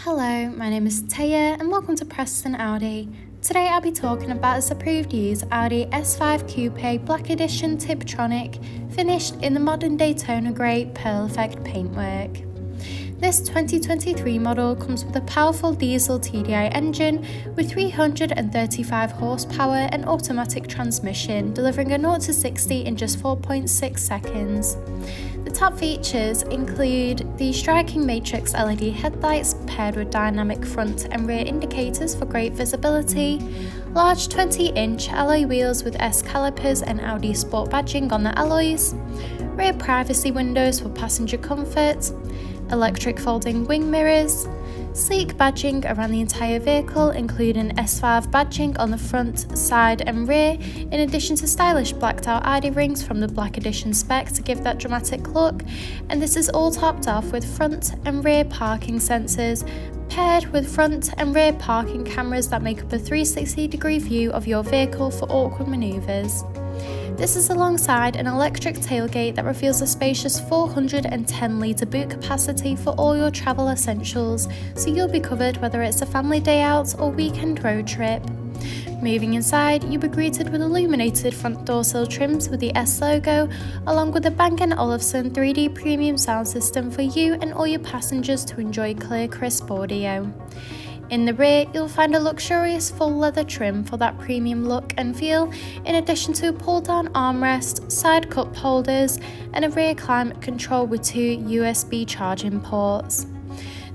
Hello, my name is Taya and welcome to Preston Audi. Today I'll be talking about its approved use Audi S5 Coupe Black Edition Tiptronic, finished in the modern Daytona Grey Pearl Effect paintwork. This 2023 model comes with a powerful diesel TDI engine with 335 horsepower and automatic transmission, delivering a 0 to 60 in just 4.6 seconds. The top features include the striking matrix LED headlights paired with dynamic front and rear indicators for great visibility, large 20-inch alloy wheels with S calipers and Audi Sport badging on the alloys, rear privacy windows for passenger comfort, electric folding wing mirrors, sleek badging around the entire vehicle including S5 badging on the front, side and rear, in addition to stylish blacked out ID rings from the Black Edition spec to give that dramatic look, and this is all topped off with front and rear parking sensors paired with front and rear parking cameras that make up a 360-degree view of your vehicle for awkward manoeuvres. This is alongside an electric tailgate that reveals a spacious 410-litre boot capacity for all your travel essentials, so you'll be covered whether it's a family day out or weekend road trip. Moving inside, you'll be greeted with illuminated front door sill trims with the S logo, along with a Bang & Olufsen 3D premium sound system for you and all your passengers to enjoy clear, crisp audio. In the rear, you'll find a luxurious full leather trim for that premium look and feel, in addition to a pull-down armrest, side cup holders, and a rear climate control with 2 USB charging ports.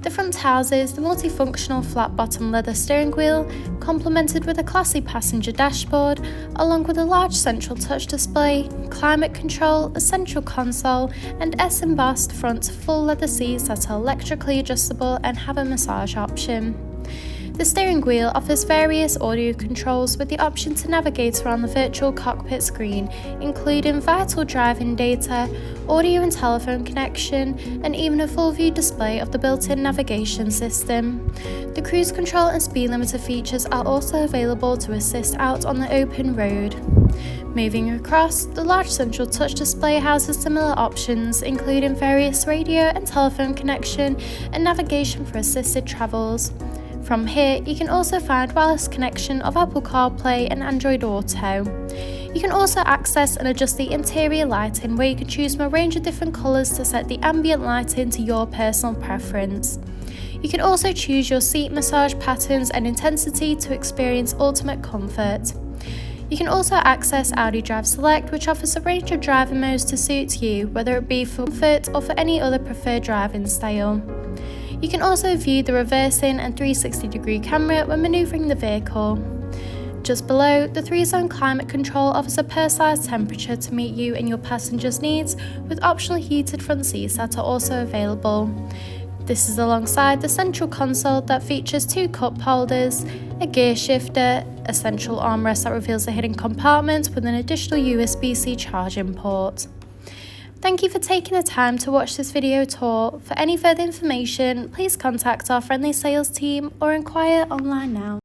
The front houses the multifunctional flat-bottom leather steering wheel, complemented with a classy passenger dashboard, along with a large central touch display, climate control, a central console, and S-embossed front full leather seats that are electrically adjustable and have a massage option. The steering wheel offers various audio controls with the option to navigate around the virtual cockpit screen, including vital driving data, audio and telephone connection, and even a full view display of the built-in navigation system. The cruise control and speed limiter features are also available to assist out on the open road. Moving across, the large central touch display houses similar options, including various radio and telephone connection and navigation for assisted travels. From here, you can also find wireless connection of Apple CarPlay and Android Auto. You can also access and adjust the interior lighting, where you can choose from a range of different colours to set the ambient lighting to your personal preference. You can also choose your seat massage patterns and intensity to experience ultimate comfort. You can also access Audi Drive Select, which offers a range of driving modes to suit you, whether it be for comfort or for any other preferred driving style. You can also view the reversing and 360-degree camera when manoeuvring the vehicle. Just below, the 3-zone climate control offers a personalised temperature to meet you and your passengers' needs, with optional heated front seats that are also available. This is alongside the central console that features 2 cup holders, a gear shifter, a central armrest that reveals a hidden compartment with an additional USB-C charging port. Thank you for taking the time to watch this video tour. For any further information, please contact our friendly sales team or inquire online now.